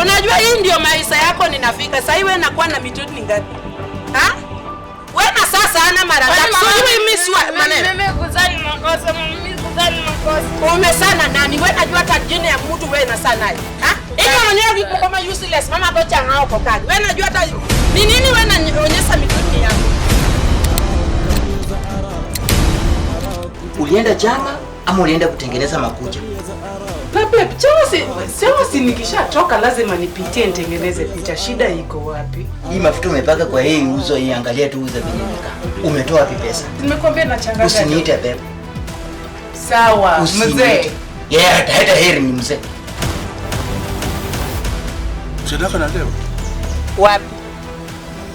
Unajua hii ndio maisha yako ninafika. Sasa wewe unakuwa na mitoto ni ngapi? Ha? Wewe na sasa ana mara ngapi? Sio mimi si maneno. Mimi kuzani makosa, mimi kuzani makosa. Umesana nani? Wewe unajua hata jina ya mtu wewe na sana naye. Ha? Hiyo mwenyewe kiko kama useless. Mama bocha ngao kwa kazi. Wewe unajua hata ni nini wewe unaonyesha mitoto yako? Ulienda jama ama ulienda kutengeneza makucha? Babe, si nikishatoka lazima nipitie nitengeneze picha. Shida iko wapi? Hii mafuta umepaka kwa hii uzo hii, angalia tu uza venye imekaa. Umetoa wapi pesa? Nimekwambia na changanya. Usiniite babe. Sawa, mzee. Hata heri ni mzee. Mshadaka na leo? Wapi?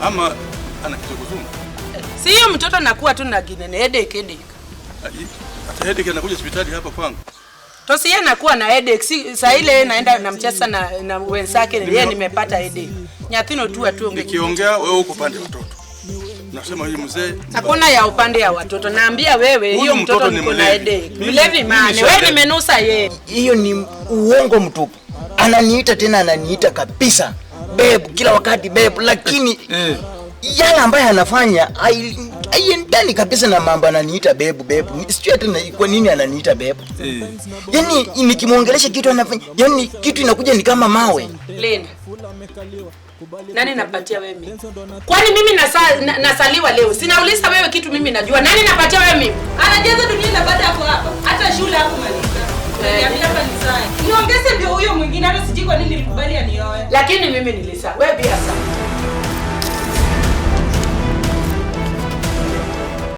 Ama ana kitu kuzungu? Si hiyo mtoto nakuwa tu na ginene headache. Hata headache anakuja hospitali hapa kwangu. Tosi yeye anakuwa na headache. Si saa ile naenda na mcheza na wenzake yeye nimepata headache. Nyathino tu atuongee. Nikiongea wewe uko pande ya mtoto. Nasema hii mzee. Hakuna ya upande ya watoto. Naambia wewe hiyo mtoto niko na headache. Mlevi mane. Wewe nimenusa yeye. Hiyo ni uongo mtupu. Ananiita tena ananiita kabisa. Babe, kila wakati babe, lakini yale ambaye anafanya haiendani kabisa na mambo ananiita babe. Sijui hata kwa nini ananiita babe. Yaani nikimuongelesha kitu anafanya, yaani kitu inakuja ni kama mawe. Lena. Nani napatia wewe mimi? Kwani mimi nasaliwa leo? Sinauliza wewe kitu mimi najua. Nani napatia wewe mimi? Anajaza dunia na baada hapo hapa. Hata shule hakumaliza. Niambia kanisani. Niongeze ndio huyo mwingine hata sijui kwa nini nilikubali anioe. Lakini mimi nilisa. Wewe pia sana.